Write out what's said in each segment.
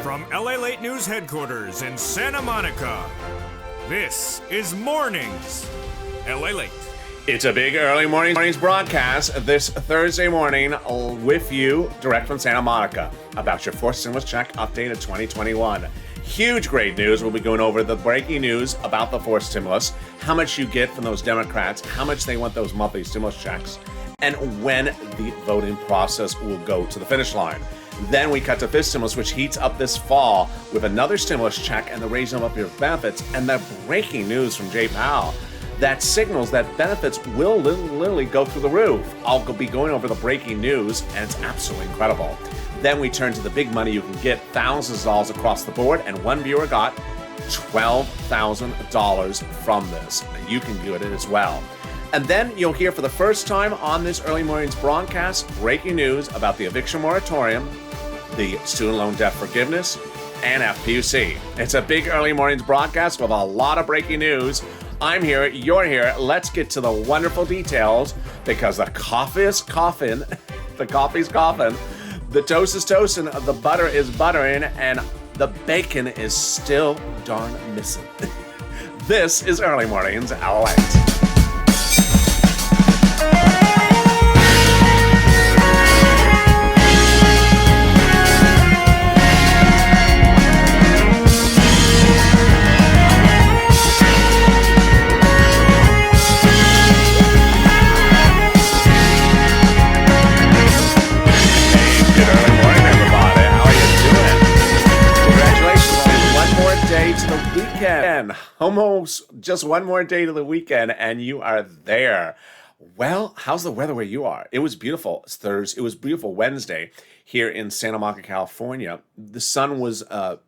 From LALATE News Headquarters in Santa Monica, this is Mornings LALATE. It's a big early mornings broadcast this Thursday morning with you direct from Santa Monica about your fourth stimulus check update of 2021. Huge great news. We'll be going over the breaking news about the fourth stimulus, how much you get from those Democrats, how much they want those monthly stimulus checks, and when the voting process will go to the finish line. Then we cut to fifth stimulus, which heats up this fall with another stimulus check and the raising of your benefits, and the breaking news from Jay Powell that signals that benefits will literally go through the roof. I'll be going over the breaking news, and it's absolutely incredible. Then we turn to the big money you can get, thousands of dollars across the board, and one viewer got $12,000 from this. You can do it as well. And then you'll hear for the first time on this early morning's broadcast, breaking news about the eviction moratorium, the student loan debt forgiveness, and FPUC. It's a big early mornings broadcast with a lot of breaking news. I'm here, you're here. Let's get to the wonderful details because the coffee's coughing, the toast is toasting, the butter is buttering, and the bacon is still darn missing. This is Early Mornings LALATE. Almost just one more day to the weekend, and you are there. Well, how's the weather where you are? It was beautiful Thursday. It was beautiful Wednesday here in Santa Monica, California. The sun was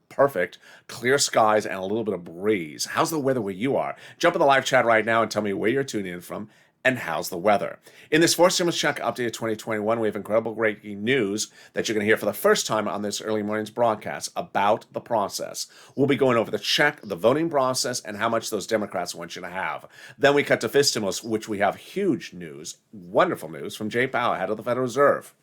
perfect, clear skies, and a little bit of breeze. How's the weather where you are? Jump in the live chat right now and tell me where you're tuning in from and how's the weather. In this fourth stimulus check update of 2021, we have incredible breaking news that you're going to hear for the first time on this early morning's broadcast about the process. We'll be going over the check, the voting process, and how much those Democrats want you to have. Then we cut to fifth stimulus, which we have huge news, wonderful news from Jay Powell, head of the Federal Reserve,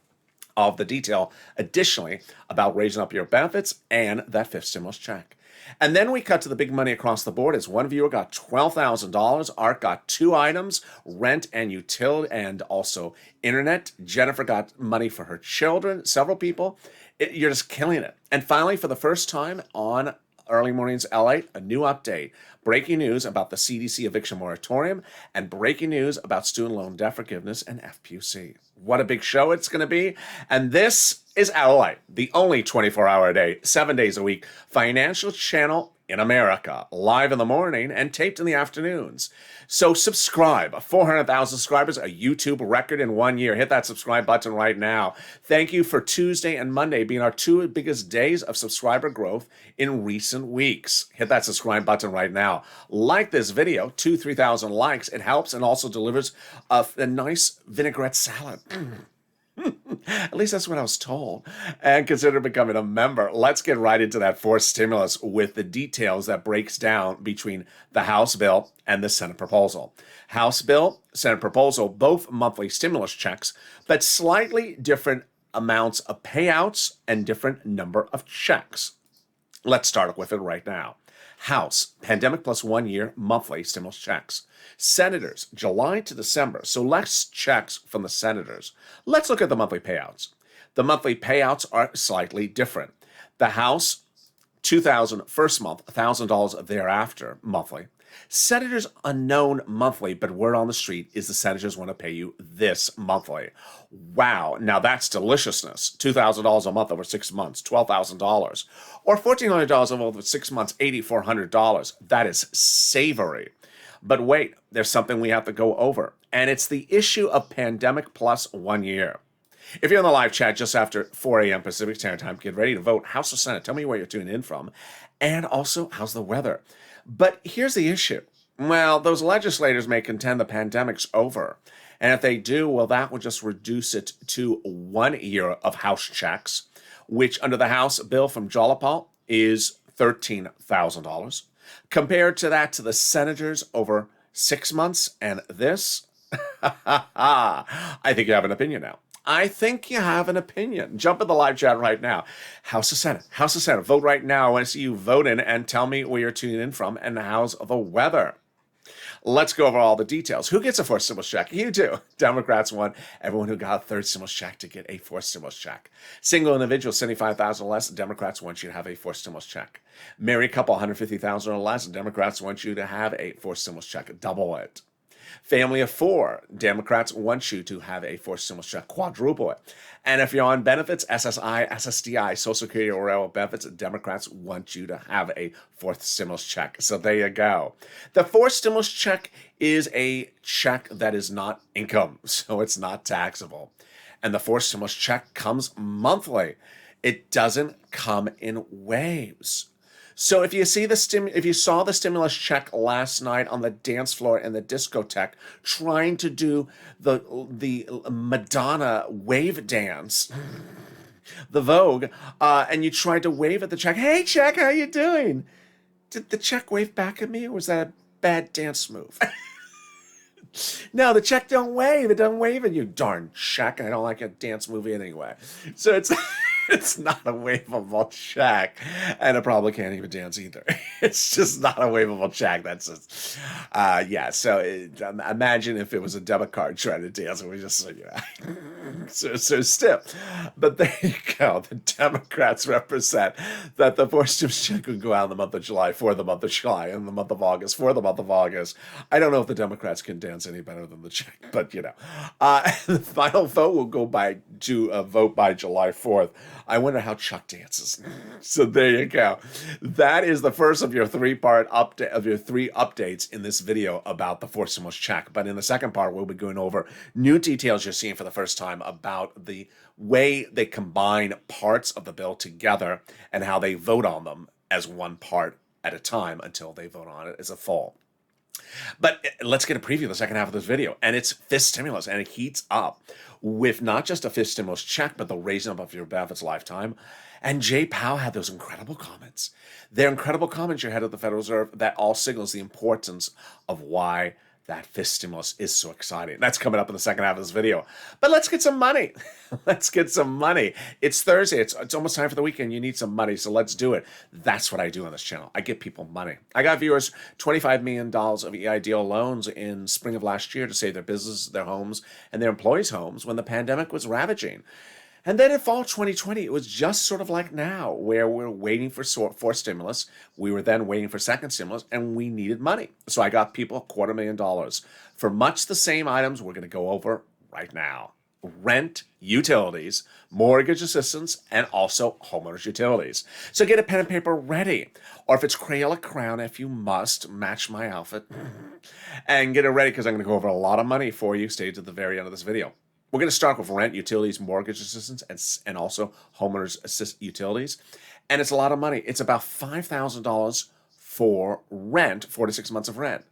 of the detail additionally about raising up your benefits and that fifth stimulus check. And then we cut to the big money across the board as one viewer got $12,000. Art got two items, rent and utility, and also internet. Jennifer got money for her children, several people. You're just killing it. And finally, for the first time on Early Mornings LALATE, a new update. Breaking news about the CDC eviction moratorium and breaking news about student loan debt forgiveness and FPUC. What a big show it's going to be. And this is LALATE, the only 24-hour a day, 7 days a week financial channel in America, live in the morning and taped in the afternoons. So subscribe. 400,000 subscribers, a YouTube record in 1 year. Hit that subscribe button right now. Thank you for Tuesday and Monday being our two biggest days of subscriber growth in recent weeks. Hit that subscribe button right now. Like this video, 3,000 likes. It helps and also delivers a nice vinaigrette salad. At least that's what I was told. And consider becoming a member. Let's get right into that fourth stimulus with the details that breaks down between the House bill and the Senate proposal. House bill, Senate proposal, both monthly stimulus checks, but slightly different amounts of payouts and different number of checks. Let's start with it right now. House, pandemic plus 1 year monthly stimulus checks. Senators, July to December, so less checks from the senators. Let's look at the monthly payouts. The monthly payouts are slightly different. The House, $2,000 first month, $1,000 thereafter monthly. Senators unknown monthly, but word on the street is the senators want to pay you this monthly. Wow, now that's deliciousness. $2,000 a month over 6 months, $12,000. Or $1,400 a month over 6 months, $8,400. That is savory. But wait, there's something we have to go over, and it's the issue of pandemic plus 1 year. If you're in the live chat just after 4 a.m. Pacific Standard Time, get ready to vote House or Senate. Tell me where you're tuning in from, and also how's the weather. But here's the issue. Well, those legislators may contend the pandemic's over, and if they do, well, that will just reduce it to 1 year of House checks, which under the House bill from Jalapal is $13,000. Compared to that to the senators over 6 months and this, I think you have an opinion now. I think you have an opinion. Jump in the live chat right now. House of Senate. House of Senate. Vote right now. I want to see you vote in and tell me where you're tuning in from and how's the weather. Let's go over all the details. Who gets a fourth stimulus check? You do. Democrats want everyone who got a third stimulus check to get a fourth stimulus check. Single individual, 75,000 or less, Democrats want you to have a fourth stimulus check. Married couple, 150,000 or less, Democrats want you to have a fourth stimulus check. Double it. Family of four, Democrats want you to have a fourth stimulus check, quadruple it. And if you're on benefits, SSI, SSDI, Social Security or railroad benefits, Democrats want you to have a fourth stimulus check. So there you go. The fourth stimulus check is a check that is not income, so it's not taxable. And the fourth stimulus check comes monthly. It doesn't come in waves. So if you saw the stimulus check last night on the dance floor in the discotheque trying to do the Madonna wave dance, the Vogue, and you tried to wave at the check, hey check, how you doing? Did the check wave back at me, or was that a bad dance move? No, the check don't wave. It doesn't wave at you, darn check. I don't like a dance movie anyway. So it's not a waveable check, and it probably can't even dance either. It's just not a waveable check. That's just, yeah. So imagine if it was a debit card trying to dance, and we just so stiff. But there you go. The Democrats represent that the fourth stimulus check would go out in the month of July, for the month of July, and the month of August, for the month of August. I don't know if the Democrats can dance any better than the check, but the final vote will go to a vote by July 4th. I wonder how Chuck dances. So there you go. That is the first of your three updates in this video about the fourth stimulus check. But in the second part, we'll be going over new details you're seeing for the first time about the way they combine parts of the bill together and how they vote on them as one part at a time until they vote on it as a full. But let's get a preview of the second half of this video. And it's fifth stimulus, and it heats up with not just a fifth stimulus check, but the raising up of your benefits lifetime. And Jay Powell had those incredible comments. They're incredible comments, your head of the Federal Reserve, that all signals the importance of why that fifth stimulus is so exciting. That's coming up in the second half of this video. But let's get some money. Let's get some money. It's Thursday. It's almost time for the weekend. You need some money, so let's do it. That's what I do on this channel. I get people money. I got viewers $25 million of EIDL loans in spring of last year to save their businesses, their homes, and their employees' homes when the pandemic was ravaging. And then in fall 2020, it was just sort of like now, where we're waiting for fourth stimulus. We were then waiting for second stimulus, and we needed money. So I got people $250,000 for much the same items we're going to go over right now. Rent, utilities, mortgage assistance, and also homeowners utilities. So get a pen and paper ready. Or if it's Crayola Crown, if you must, match my outfit. And get it ready, because I'm going to go over a lot of money for you. Stay to the very end of this video. We're going to start with rent, utilities, mortgage assistance, and also homeowners utilities. And it's a lot of money. It's about $5,000 for rent, 4 to 6 months of rent.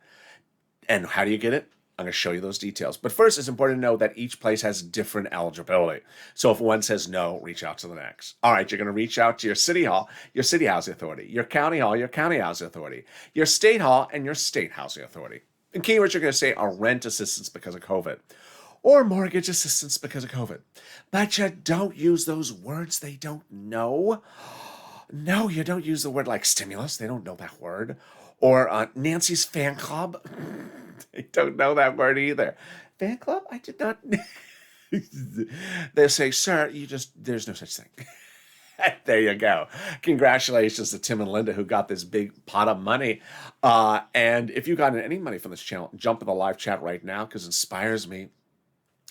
And how do you get it? I'm going to show you those details. But first, it's important to know that each place has different eligibility. So if one says no, reach out to the next. All right, you're going to reach out to your city hall, your city housing authority, your county hall, your county housing authority, your state hall, and your state housing authority. And keywords you're going to say are rent assistance because of COVID, or mortgage assistance because of COVID. But you don't use those words they don't know. No, you don't use the word like stimulus. They don't know that word. Or Nancy's fan club. They don't know that word either. Fan club? I did not. They say, sir, there's no such thing. There you go. Congratulations to Tim and Linda, who got this big pot of money. And if you got any money from this channel, jump in the live chat right now, because it inspires me.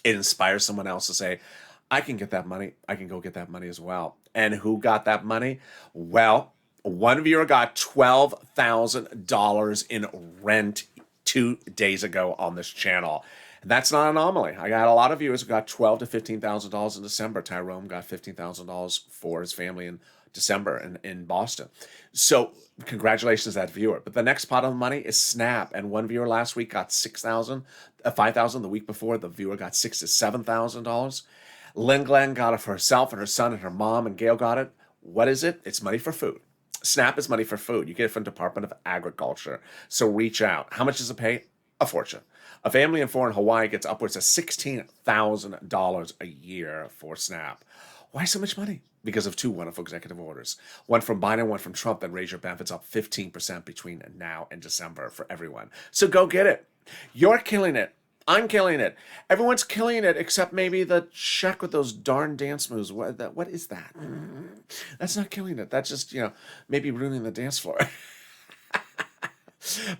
It inspires someone else to say, I can get that money. I can go get that money as well. And who got that money? Well, one viewer got $12,000 in rent 2 days ago on this channel. And that's not an anomaly. I got a lot of viewers who got $12,000 to $15,000 in December. Tyrone got $15,000 for his family in December in Boston. So congratulations to that viewer. But the next pot of money is SNAP. And one viewer last week got $5,000. The week before, the viewer got $6,000 to $7,000. Lynn Glenn got it for herself and her son and her mom, and Gail got it. What is it? It's money for food. SNAP is money for food. You get it from Department of Agriculture. So reach out. How much does it pay? A fortune. A family in foreign Hawaii gets upwards of $16,000 a year for SNAP. Why so much money? Because of two wonderful executive orders. One from Biden, one from Trump, that raise your benefits up 15% between now and December for everyone. So go get it. You're killing it. I'm killing it. Everyone's killing it except maybe the check with those darn dance moves. What is that? That's not killing it. That's just, maybe ruining the dance floor.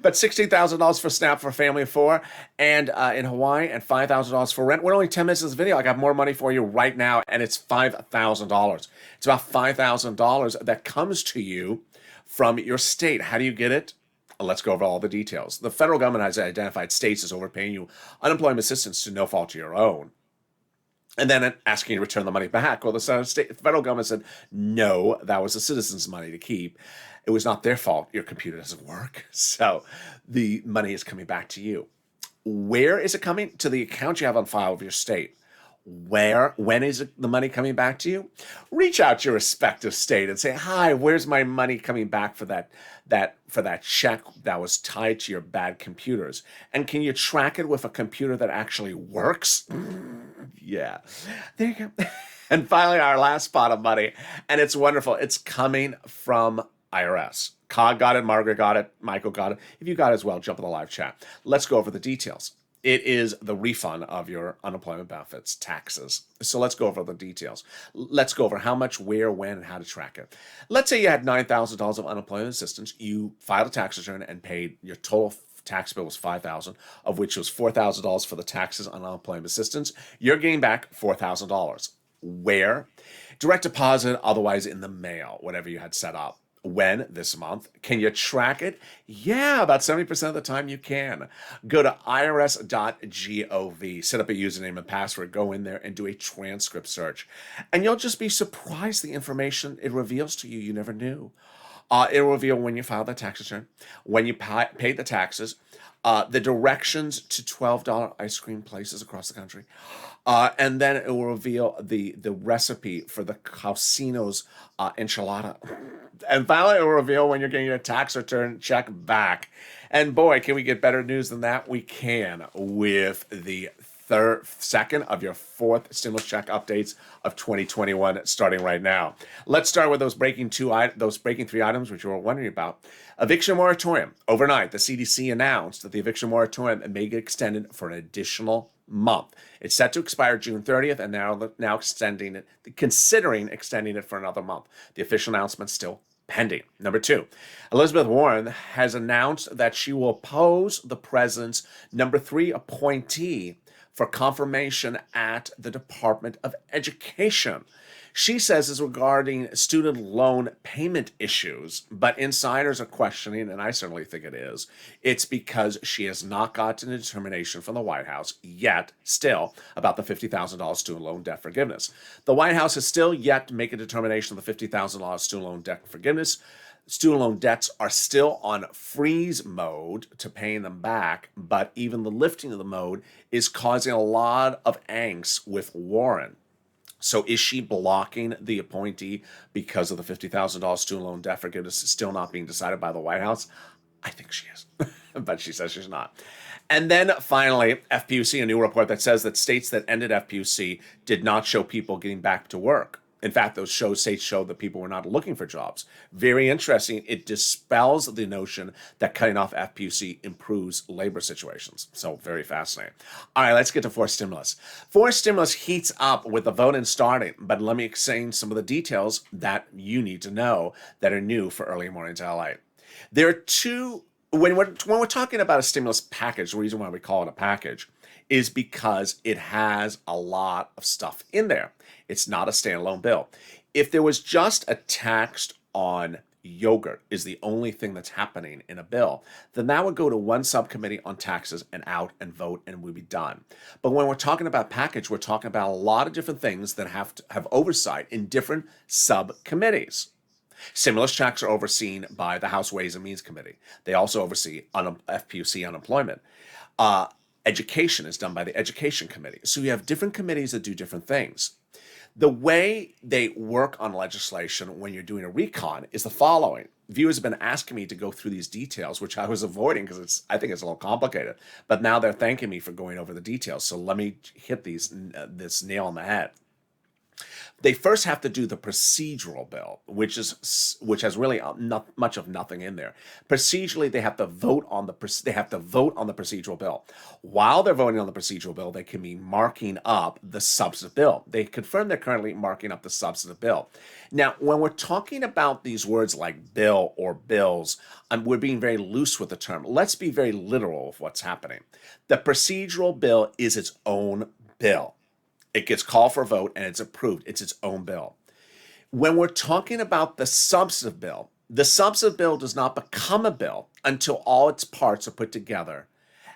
But $16,000 for SNAP for a family of four, and in Hawaii, and $5,000 for rent. We're only 10 minutes in this video. I got more money for you right now, and it's $5,000. It's about $5,000 that comes to you from your state. How do you get it? Let's go over all the details. The federal government has identified states as overpaying you unemployment assistance to no fault of your own, and then asking you to return the money back. Well, the federal government said, no, that was the citizens' money to keep. It was not their fault. Your computer doesn't work. So the money is coming back to you. Where is it coming? To the account you have on file of your state. When is the money coming back to you? Reach out to your respective state and say, hi, where's my money coming back for that check that was tied to your bad computers? And can you track it with a computer that actually works? Yeah. There you go. And finally, our last pot of money, and it's wonderful. It's coming from IRS. Cog got it, Margaret got it, Michael got it. If you got it as well, jump in the live chat. Let's go over the details. It is the refund of your unemployment benefits, taxes. So let's go over the details. Let's go over how much, where, when, and how to track it. Let's say you had $9,000 of unemployment assistance. You filed a tax return and paid your total tax bill was $5,000, of which was $4,000 for the taxes on unemployment assistance. You're getting back $4,000. Where? Direct deposit, otherwise in the mail, whatever you had set up. When? This month. Can you track it? Yeah, about 70% of the time you can. Go to irs.gov, set up a username and password, go in there and do a transcript search. And you'll just be surprised the information it reveals to you you never knew. It'll reveal when you filed the tax return, when you paid the taxes, the directions to $12 ice cream places across the country. And then it will reveal the recipe for the Casinos enchilada. And finally, it will reveal when you're getting your tax return check back. And boy, can we get better news than that? We can with the second of your fourth stimulus check updates of 2021 starting right now. Let's start with those breaking three items which you were wondering about. Eviction moratorium. Overnight, the CDC announced that the eviction moratorium may get extended for an additional month. It's set to expire June 30th, and now considering extending it for another month. The official announcement still pending. Number two, Elizabeth Warren has announced that she will oppose the president's number 3 appointee for confirmation at the Department of Education. She says it's regarding student loan payment issues, but insiders are questioning, and I certainly think it is, it's because she has not gotten a determination from the White House yet, still, about the $50,000 student loan debt forgiveness. The White House has still yet to make a determination of the $50,000 student loan debt forgiveness. Student loan debts are still on freeze mode to paying them back, but even the lifting of the mode is causing a lot of angst with Warren. So is she blocking the appointee because of the $50,000 student loan debt forgiveness still not being decided by the White House? I think she is, but she says she's not. And then finally, FPUC, a new report that says that states that ended FPUC did not show people getting back to work. In fact, those states showed that people were not looking for jobs. Very interesting. It dispels the notion that cutting off FPUC improves labor situations. So very fascinating. All right, let's get to forced stimulus. Forced stimulus heats up with the voting starting, but let me explain some of the details that you need to know that are new for Early Mornings LA. There are two, when we're talking about a stimulus package, the reason why we call it a package is because it has a lot of stuff in there. It's not a standalone bill. If there was just a tax on yogurt is the only thing that's happening in a bill, then that would go to one subcommittee on taxes and out and vote and we'd be done. But when we're talking about package, we're talking about a lot of different things that have to have oversight in different subcommittees. Stimulus checks are overseen by the House Ways and Means Committee. They also oversee FPUC unemployment. Education is done by the Education Committee. So you have different committees that do different things. The way they work on legislation when you're doing a recon is the following. Viewers have been asking me to go through these details, which I was avoiding because I think it's a little complicated. But now they're thanking me for going over the details. So let me hit this nail on the head. They first have to do the procedural bill, which has really not much of nothing in there. Procedurally, they have to vote on the procedural bill. While they're voting on the procedural bill, they can be marking up the substantive bill. They confirm they're currently marking up the substantive bill. Now, when we're talking about these words like bill or bills, we're being very loose with the term. Let's be very literal of what's happening. The procedural bill is its own bill. It gets called for a vote and it's approved. It's its own bill. When we're talking about the substantive bill does not become a bill until all its parts are put together.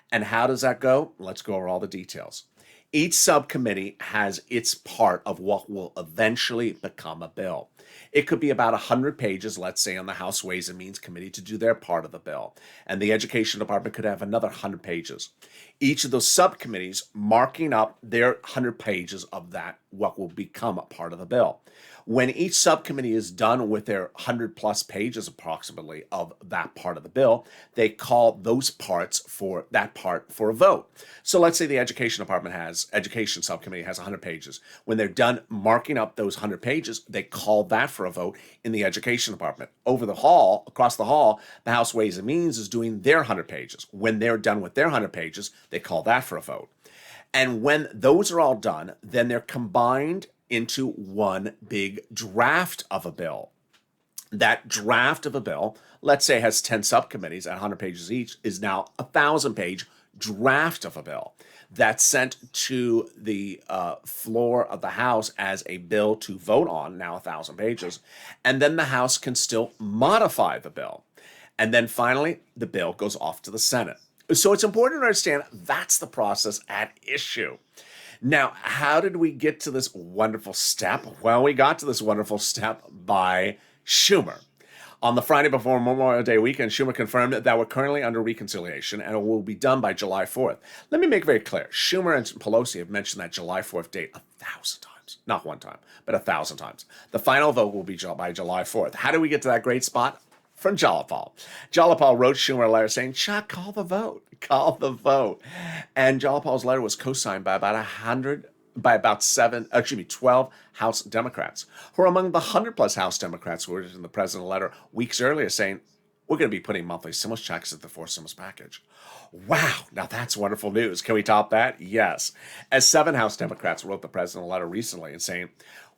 And how does that go? Let's go over all the details. Each subcommittee has its part of what will eventually become a bill. It could be about 100 pages, let's say, on the House Ways and Means Committee to do their part of the bill. And the Education Department could have another 100 pages. Each of those subcommittees marking up their 100 pages of that, what will become a part of the bill. When each subcommittee is done with their 100 plus pages approximately of that part of the bill, they call those parts for that part for a vote. So let's say the Education Subcommittee has 100 pages. When they're done marking up those 100 pages, they call that for a vote in the Education Department. Across the hall, the House Ways and Means is doing their 100 pages. When they're done with their 100 pages, they call that for a vote. And when those are all done, then they're combined into one big draft of a bill. That draft of a bill, let's say has 10 subcommittees at 100 pages each, is now a 1,000-page draft of a bill that's sent to the floor of the House as a bill to vote on, now 1,000 pages, and then the House can still modify the bill. And then finally, the bill goes off to the Senate. So it's important to understand that's the process at issue. Now, how did we get to this wonderful step? Well, we got to this wonderful step by Schumer. On the Friday before Memorial Day weekend, Schumer confirmed that we're currently under reconciliation and it will be done by July 4th. Let me make very clear. Schumer and Pelosi have mentioned that July 4th date 1,000 times. Not one time, but 1,000 times. The final vote will be by July 4th. How do we get to that great spot? From Jalapal. Jalapal wrote Schumer a letter saying, Chuck, call the vote. Call the vote. And Jalapal's letter was co-signed by about 12 House Democrats, who are among the 100-plus House Democrats who were in the president letter weeks earlier saying, we're going to be putting monthly stimulus checks at the fourth stimulus package. Wow, now that's wonderful news. Can we top that? Yes. As 7 House Democrats wrote the president a letter recently and saying,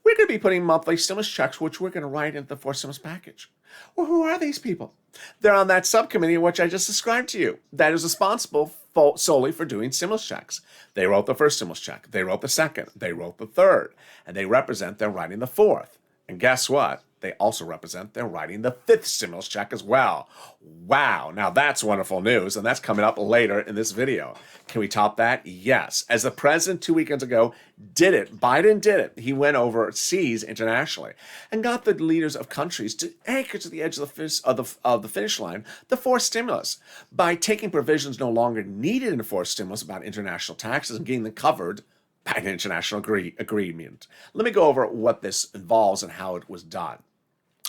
we're going to be putting monthly stimulus checks, which we're going to write into the fourth stimulus package. Well, who are these people? They're on that subcommittee which I just described to you that is responsible solely for doing stimulus checks. They wrote the first stimulus check. They wrote the second. They wrote the third. And they represent they're writing the fourth. And guess what? They also represent they're writing the fifth stimulus check as well. Wow, now that's wonderful news, and that's coming up later in this video. Can we top that? Yes. As the president 2 weekends ago did it, Biden did it. He went overseas internationally and got the leaders of countries to anchor to the edge of the finish line the fourth stimulus by taking provisions no longer needed in the fourth stimulus about international taxes and getting them covered by an international agreement. Let me go over what this involves and how it was done.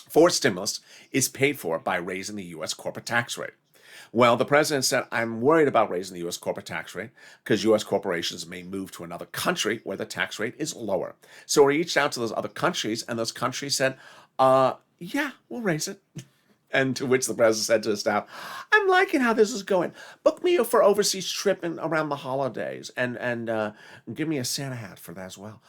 Fourth stimulus is paid for by raising the U.S. corporate tax rate. Well, the president said, I'm worried about raising the U.S. corporate tax rate because U.S. corporations may move to another country where the tax rate is lower. So we reached out to those other countries, and those countries said, yeah, we'll raise it. And to which the president said to his staff, I'm liking how this is going. Book me for overseas trip around the holidays and give me a Santa hat for that as well.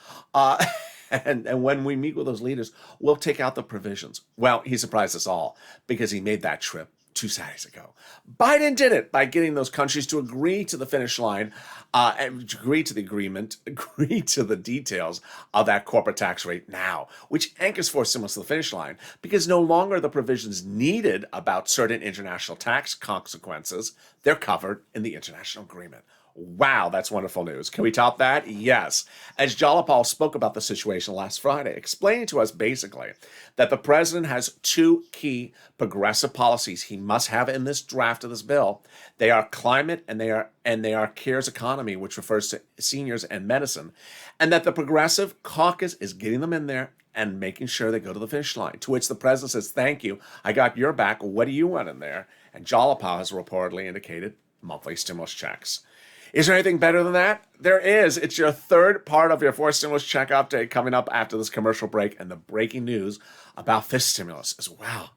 And when we meet with those leaders, we'll take out the provisions. Well, he surprised us all because he made that trip 2 Saturdays ago. Biden did it by getting those countries to agree to the finish line, agree to the agreement, agree to the details of that corporate tax rate now, which anchors fourth stimulus to the finish line because no longer the provisions needed about certain international tax consequences. They're covered in the international agreement. Wow, that's wonderful news. Can we top that? Yes. As Jalapal spoke about the situation last Friday, explaining to us basically that the president has two key progressive policies he must have in this draft of this bill. They are climate and they are CARES economy, which refers to seniors and medicine, and that the Progressive Caucus is getting them in there and making sure they go to the finish line. To which the president says, "Thank you. I got your back. What do you want in there?" And Jalapal has reportedly indicated monthly stimulus checks. Is there anything better than that? There is. It's your third part of your fourth stimulus check update coming up after this commercial break and the breaking news about fifth stimulus as well.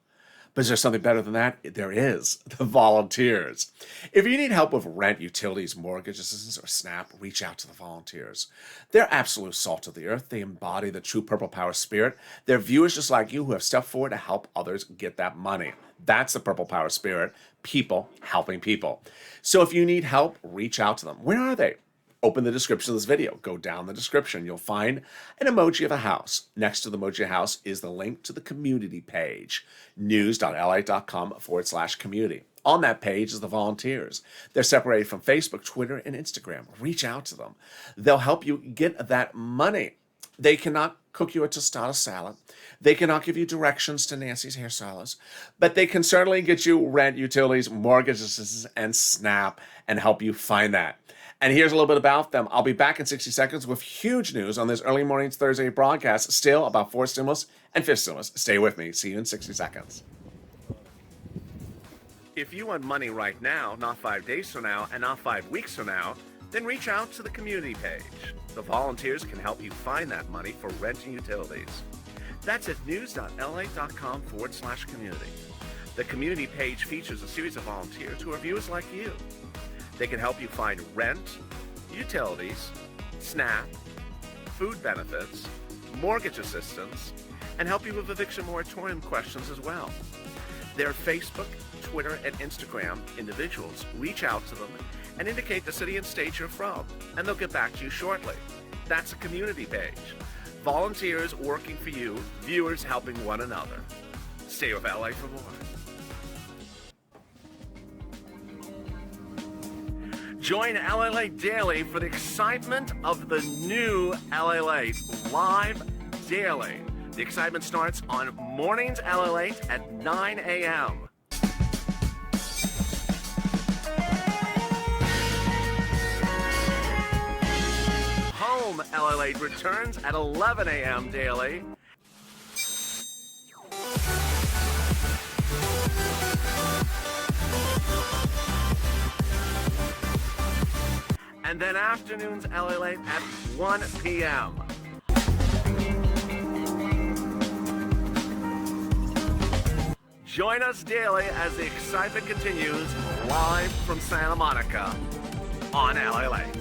But is there something better than that? There is. The volunteers. If you need help with rent, utilities, mortgage assistance, or SNAP, reach out to the volunteers. They're absolute salt of the earth. They embody the true Purple Power spirit. They're viewers just like you who have stepped forward to help others get that money. That's the Purple Power spirit. People helping people. So if you need help, reach out to them. Where are they? Open the description of this video. Go down the description. You'll find an emoji of a house. Next to the emoji of a house is the link to the community page, news.lalate.com/community. On that page is the volunteers. They're separated from Facebook, Twitter, and Instagram. Reach out to them. They'll help you get that money. They cannot cook you a tostada salad. They cannot give you directions to Nancy's hairstylist, but they can certainly get you rent, utilities, mortgage assistance, and SNAP and help you find that. And here's a little bit about them. I'll be back in 60 seconds with huge news on this early morning's Thursday broadcast, still about fourth stimulus and fifth stimulus. Stay with me. See you in 60 seconds. If you want money right now, not 5 days from now, and not 5 weeks from now, then reach out to the community page. The volunteers can help you find that money for rent and utilities. That's at news.lalate.com/community. The community page features a series of volunteers who are viewers like you. They can help you find rent, utilities, SNAP, food benefits, mortgage assistance, and help you with eviction moratorium questions as well. Their Facebook, Twitter, and Instagram individuals. Reach out to them and indicate the city and state you're from, and they'll get back to you shortly. That's a community page. Volunteers working for you, viewers helping one another. Stay with LA for more. Join LALATE Daily for the excitement of the new LALATE live daily. The excitement starts on Mornings LALATE at 9 a.m. Home LALATE returns at 11 a.m. daily. And then afternoons LALATE at 1 p.m. Join us daily as the excitement continues live from Santa Monica on LALATE.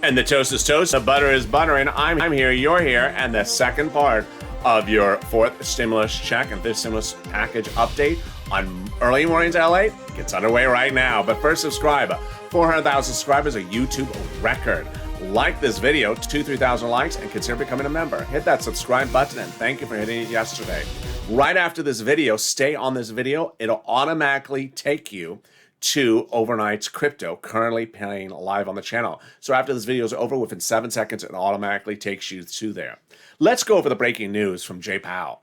And the toast is toast, the butter is buttering. I'm here, you're here, and the second part of your fourth stimulus check and fifth stimulus package update on Early Mornings LALATE gets underway right now. But first, subscribe. 400,000 subscribers, a YouTube record. Like this video, 3,000 likes, and consider becoming a member. Hit that subscribe button, and thank you for hitting it yesterday. Right after this video, stay on this video. It'll automatically take you to Overnight's Crypto, currently playing live on the channel. So after this video is over, within 7 seconds, it automatically takes you to there. Let's go over the breaking news from Jay Powell.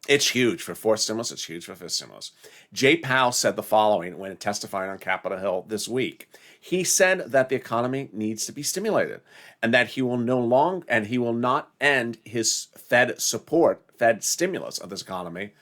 It's huge for fourth stimulus. It's huge for fifth stimulus. Jay Powell said the following when testifying on Capitol Hill this week. He said that the economy needs to be stimulated and that he will not end his Fed support, Fed stimulus of this economy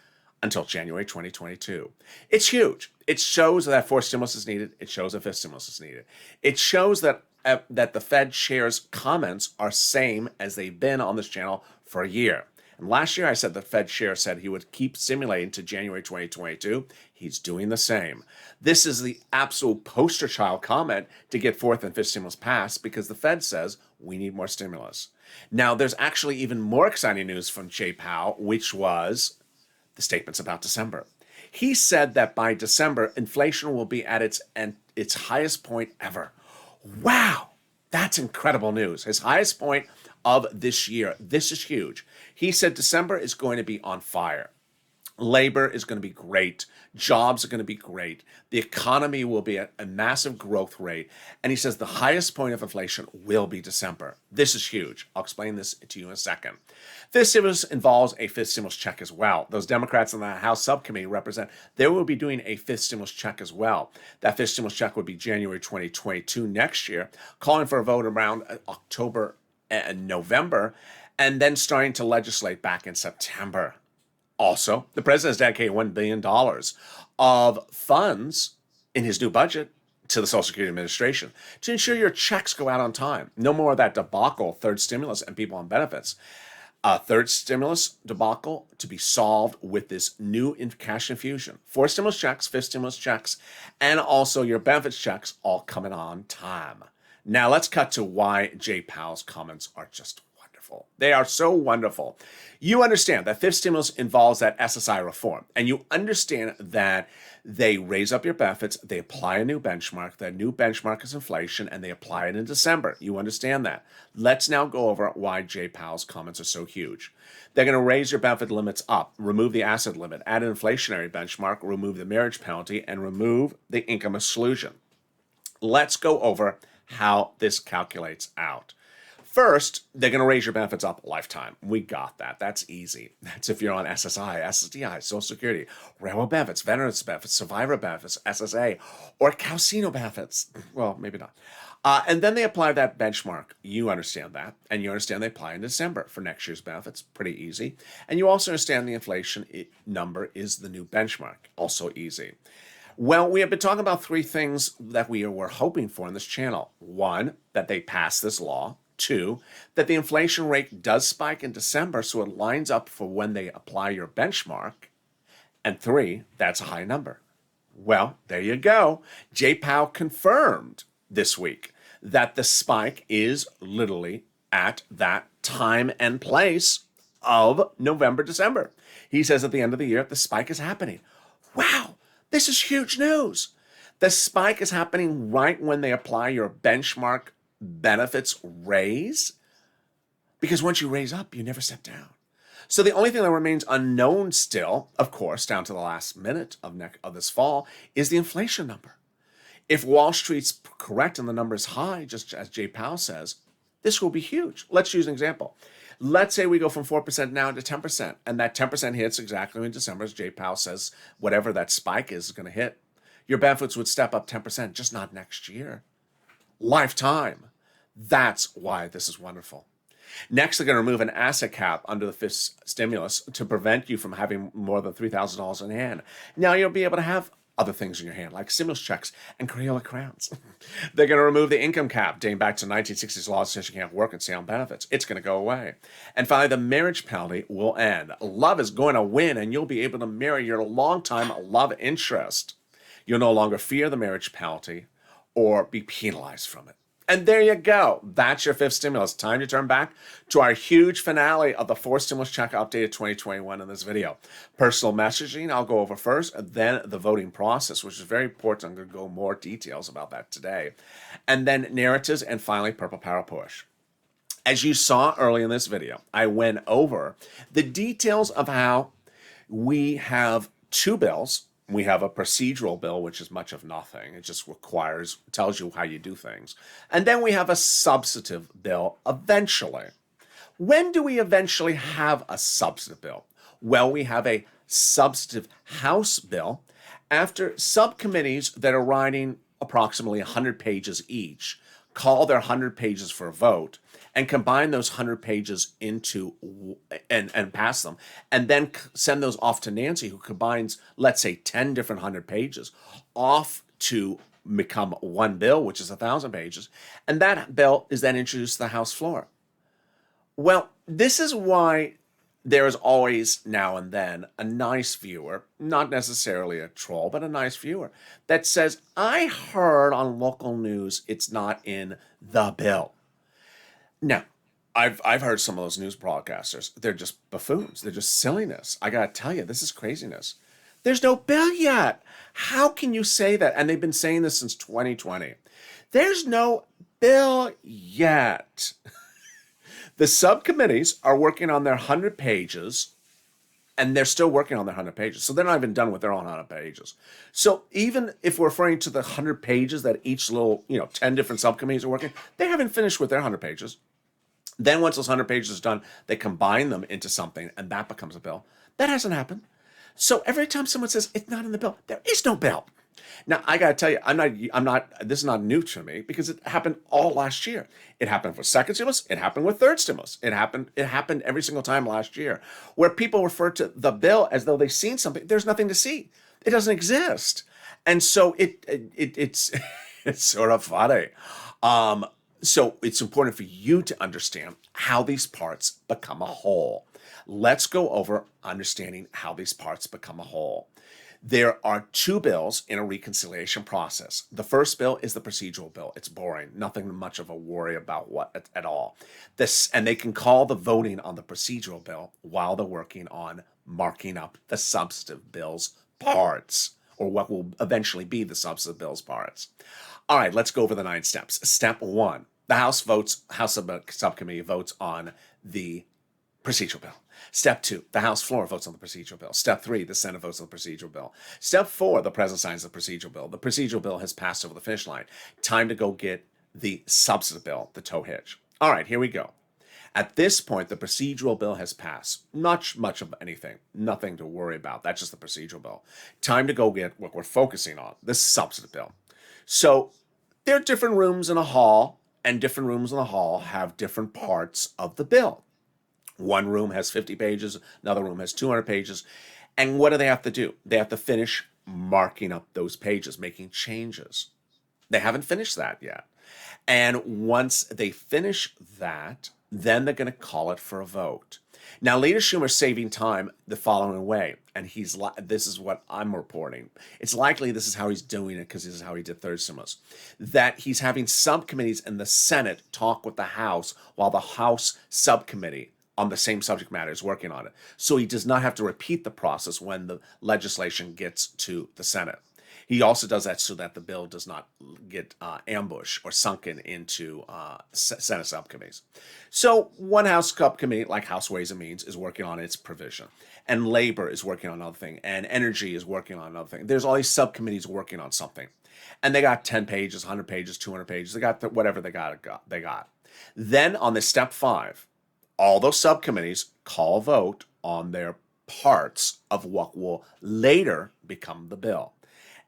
until January 2022. It's huge. It shows that fourth stimulus is needed. It shows that fifth stimulus is needed. It shows that the Fed chair's comments are same as they've been on this channel for a year. And last year I said the Fed chair said he would keep stimulating to January 2022. He's doing the same. This is the absolute poster child comment to get fourth and fifth stimulus passed because the Fed says we need more stimulus. Now, there's actually even more exciting news from Jay Powell, which was the statements about December. He said that by December, inflation will be at its highest point ever. Wow, that's incredible news. His highest point of this year. This is huge. He said December is going to be on fire. Labor is going to be great. Jobs are going to be great. The economy will be at a massive growth rate. And he says the highest point of inflation will be December. This is huge. I'll explain this to you in a second. Fifth stimulus involves a fifth stimulus check as well. Those Democrats in the House subcommittee represent, they will be doing a fifth stimulus check as well. That fifth stimulus check would be January 2022 next year, calling for a vote around October and November, and then starting to legislate back in September. Also, the president has dedicated $1 billion of funds in his new budget to the Social Security Administration to ensure your checks go out on time. No more of that debacle, third stimulus, and people on benefits. Third stimulus debacle to be solved with this new cash infusion. Fourth stimulus checks, fifth stimulus checks, and also your benefits checks all coming on time. Now let's cut to why Jay Powell's comments are just wonderful. They are so wonderful. You understand that fifth stimulus involves that SSI reform, and you understand that they raise up your benefits, they apply a new benchmark, that new benchmark is inflation, and they apply it in December. You understand that. Let's now go over why Jay Powell's comments are so huge. They're going to raise your benefit limits up, remove the asset limit, add an inflationary benchmark, remove the marriage penalty, and remove the income exclusion. Let's go over how this calculates out. First, they're going to raise your benefits up lifetime. We got that. That's easy. That's if you're on SSI, SSDI, Social Security, railroad benefits, veterans benefits, survivor benefits, SSA, or casino benefits. Well, maybe not. And then they apply that benchmark. You understand that. And you understand they apply in December for next year's benefits. Pretty easy. And you also understand the inflation number is the new benchmark. Also easy. Well, we have been talking about three things that we were hoping for in this channel. One, that they pass this law. Two, that the inflation rate does spike in December so it lines up for when they apply your benchmark. And three, that's a high number. Well, there you go. Jay Powell confirmed this week that the spike is literally at that time and place of November, December. He says at the end of the year, the spike is happening. Wow, this is huge news. The spike is happening right when they apply your benchmark benefits raise, because once you raise up, you never step down. So the only thing that remains unknown still, of course, down to the last minute of this fall, is the inflation number. If Wall Street's correct and the number is high, just as Jay Powell says, this will be huge. Let's use an example. Let's say we go from 4% now to 10%, and that 10% hits exactly in December, as Jay Powell says, whatever that spike is going to hit. Your benefits would step up 10%, just not next year. Lifetime. That's why this is wonderful. Next, they're going to remove an asset cap under the fifth stimulus to prevent you from having more than $3,000 in hand. Now you'll be able to have other things in your hand, like stimulus checks and Crayola crowns. They're going to remove the income cap, dating back to 1960s laws that says you can't work and stay on benefits. It's going to go away. And finally, the marriage penalty will end. Love is going to win, and you'll be able to marry your longtime love interest. You'll no longer fear the marriage penalty or be penalized from it. And there you go. That's your fifth stimulus. Time to turn back to our huge finale of the fourth stimulus check updated 2021 in this video. Personal messaging, I'll go over first, and then the voting process, which is very important. I'm going to go more details about that today. And then narratives, and finally, Purple Power Push. As you saw early in this video, I went over the details of how we have two bills. We have a procedural bill, which is much of nothing. It just tells you how you do things. And then we have a substantive bill eventually. When do we eventually have a substantive bill? Well, we have a substantive House bill after subcommittees that are writing approximately 100 pages each call their 100 pages for a vote and combine those 100 pages into and pass them, and then send those off to Nancy, who combines, let's say, 10 different 100 pages off to become one bill, which is 1,000 pages, and that bill is then introduced to the House floor. Well, this is why there is always now and then a nice viewer, not necessarily a troll, but a nice viewer, that says, I heard on local news it's not in the bill. Now, I've heard some of those news broadcasters. They're just buffoons. They're just silliness. I got to tell you, this is craziness. There's no bill yet. How can you say that? And they've been saying this since 2020. There's no bill yet. The subcommittees are working on their 100 pages And they're still working on their 100 pages. So they're not even done with their own 100 pages. So even if we're referring to the 100 pages that each little, 10 different subcommittees are working, they haven't finished with their 100 pages. Then once those 100 pages are done, they combine them into something, and that becomes a bill. That hasn't happened. So every time someone says it's not in the bill, there is no bill. Now, I got to tell you, this is not new to me because it happened all last year. It happened for second stimulus. It happened with third stimulus. It happened every single time last year where people refer to the bill as though they've seen something. There's nothing to see. It doesn't exist. And so it's sort of funny. So it's important for you to understand how these parts become a whole. Let's go over understanding how these parts become a whole. There are two bills in a reconciliation process. The first bill is the procedural bill. It's boring, nothing much of a worry about what at all. And they can call the voting on the procedural bill while they're working on marking up the substantive bill's parts, or what will eventually be the substantive bill's parts. All right, let's go over the 9 steps. Step 1, the House subcommittee votes on the procedural bill. Step 2, the House floor votes on the procedural bill. Step 3, the Senate votes on the procedural bill. Step 4, the President signs the procedural bill. The procedural bill has passed over the finish line. Time to go get the substantive bill, the tow hitch. All right, here we go. At this point, the procedural bill has passed. Not much of anything. Nothing to worry about. That's just the procedural bill. Time to go get what we're focusing on, the substantive bill. So there are different rooms in a hall, and different rooms in the hall have different parts of the bill. One room has 50 pages, another room has 200 pages. And what do they have to do? They have to finish marking up those pages, making changes. They haven't finished that yet. And once they finish that, then they're going to call it for a vote. Now, Leader Schumer's saving time the following way, and this is what I'm reporting. It's likely this is how he's doing it because this is how he did third stimulus, that he's having subcommittees in the Senate talk with the House while the House subcommittee on the same subject matter is working on it. So he does not have to repeat the process when the legislation gets to the Senate. He also does that so that the bill does not get ambushed or sunken into Senate subcommittees. So one House subcommittee, like House Ways and Means, is working on its provision. And Labor is working on another thing. And Energy is working on another thing. There's all these subcommittees working on something. And they got 10 pages, 100 pages, 200 pages. They got whatever they got. Then on the step 5, all those subcommittees call a vote on their parts of what will later become the bill.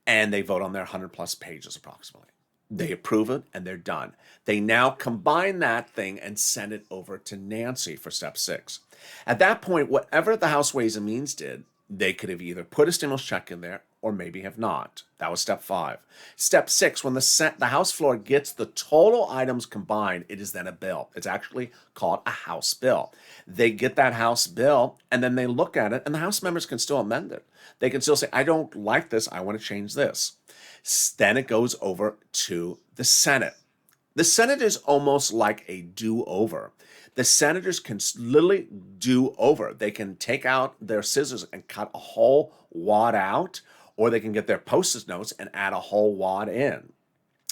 And they vote on their 100 plus pages approximately. They approve it and they're done. They now combine that thing and send it over to Nancy for step 6. At that point, whatever the House Ways and Means did, they could have either put a stimulus check in there or maybe have not. That was step 5. Step 6, when the House floor gets the total items combined, it is then a bill. It's actually called a House bill. They get that House bill, and then they look at it, and the House members can still amend it. They can still say, I don't like this, I want to change this. Then it goes over to the Senate. The Senate is almost like a do-over. The senators can literally do over. They can take out their scissors and cut a whole wad out, or they can get their Post-it notes and add a whole wad in.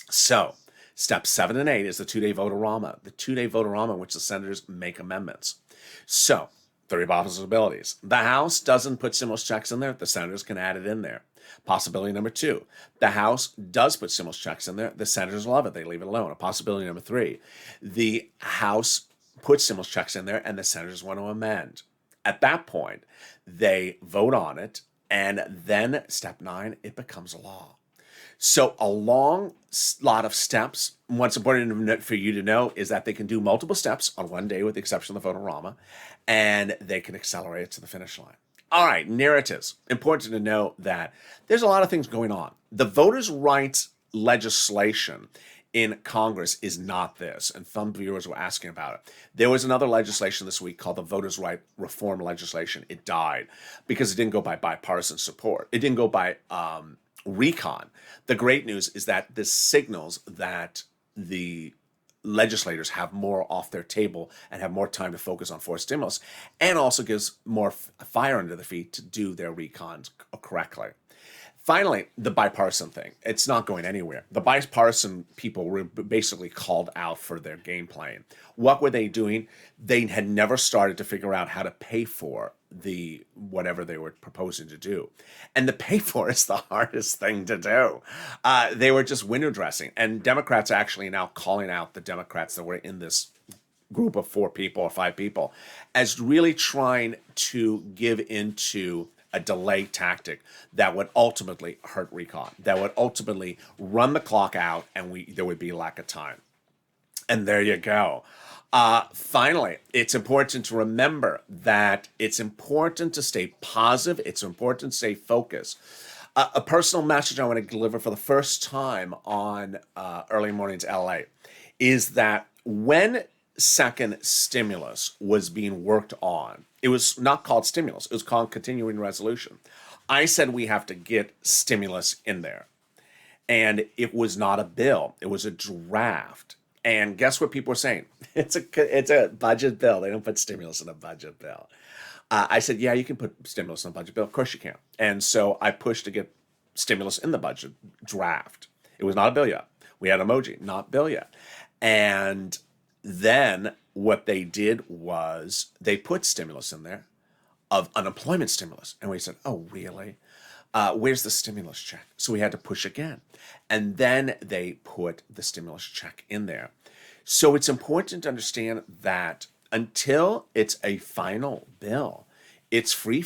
So, step 7 and 8 is the 2-day vote-a-rama. The 2-day vote-a-rama in which the senators make amendments. So, 3 possibilities. The House doesn't put stimulus checks in there. The senators can add it in there. Possibility number 2, the House does put stimulus checks in there. The senators love it. They leave it alone. A possibility number 3, the House puts stimulus checks in there and the senators want to amend. At that point, they vote on it, and then step 9, it becomes a law. So a long lot of steps. What's important for you to know is that they can do multiple steps on one day with the exception of the vote-a-rama, and they can accelerate it to the finish line. All right, narratives. Important to know that there's a lot of things going on. The voters' rights legislation in Congress is not this, and some viewers were asking about it. There was another legislation this week called the Voters' Right Reform legislation. It died because it didn't go by bipartisan support. It didn't go by recon. The great news is that this signals that the legislators have more off their table and have more time to focus on forced stimulus, and also gives more fire under the feet to do their recons correctly. Finally, the bipartisan thing. It's not going anywhere. The bipartisan people were basically called out for their game playing. What were they doing? They had never started to figure out how to pay for the whatever they were proposing to do. And the pay for is the hardest thing to do. They were just window dressing. And Democrats are actually now calling out the Democrats that were in this group of 4 people or 5 people as really trying to give into a delay tactic that would ultimately hurt recon, that would ultimately run the clock out, and there would be lack of time. And there you go. Finally, it's important to remember that it's important to stay positive. It's important to stay focused. A personal message I want to deliver for the first time on Early Mornings LA is that when second stimulus was being worked on, it was not called stimulus, it was called continuing resolution. I said we have to get stimulus in there. And it was not a bill, it was a draft. And guess what people were saying? It's a budget bill. They don't put stimulus in a budget bill. I said, yeah, you can put stimulus in a budget bill. Of course you can. And so I pushed to get stimulus in the budget draft. It was not a bill yet. We had emoji, not bill yet. And then what they did was they put stimulus in there of unemployment stimulus. And we said, oh, really? Where's the stimulus check? So we had to push again. And then they put the stimulus check in there. So it's important to understand that until it's a final bill, it's free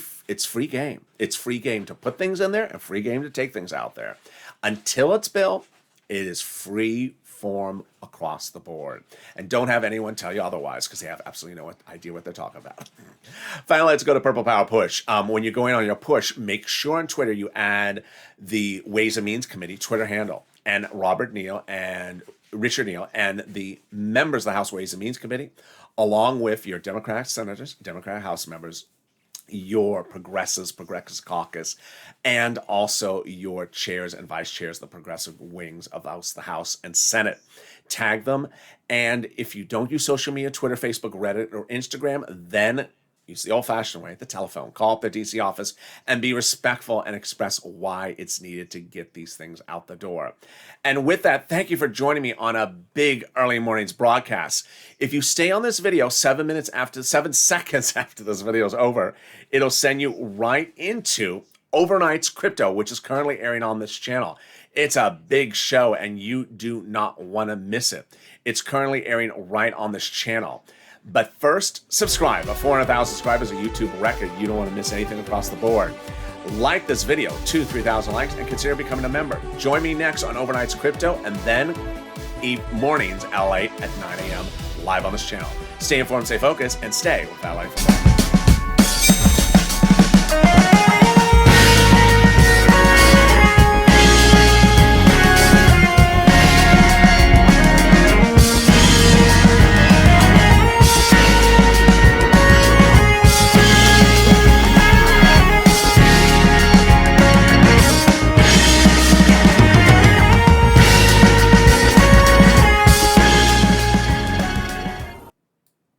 game. It's free game to put things in there and free game to take things out there. Until it's bill, it is free form across the board. And don't have anyone tell you otherwise, because they have absolutely no idea what they're talking about. Finally, let's go to Purple Power Push. When you're going on your push, make sure on Twitter you add the Ways and Means Committee Twitter handle, and Robert Neal and Richard Neal and the members of the House Ways and Means Committee, along with your Democrat senators, Democrat House members, your Progressive Caucus, and also your chairs and vice chairs, the progressive wings of the House and Senate. Tag them. And if you don't use social media, Twitter, Facebook, Reddit, or Instagram, then use the old-fashioned way, the telephone. Call up the DC office and be respectful and express why it's needed to get these things out the door. And with that, thank you for joining me on a big Early Mornings broadcast. If you stay on this video 7 seconds after this video is over, it'll send you right into Overnight's Crypto, which is currently airing on this channel. It's a big show and you do not want to miss it. It's currently airing right on this channel. But first, subscribe. At 400,000 subscribers, a YouTube record. You don't want to miss anything across the board. Like this video, 2,000-3,000 likes, and consider becoming a member. Join me next on Overnight's Crypto, and then Mornings LA at 9 a.m. live on this channel. Stay informed, stay focused, and stay with LA for more.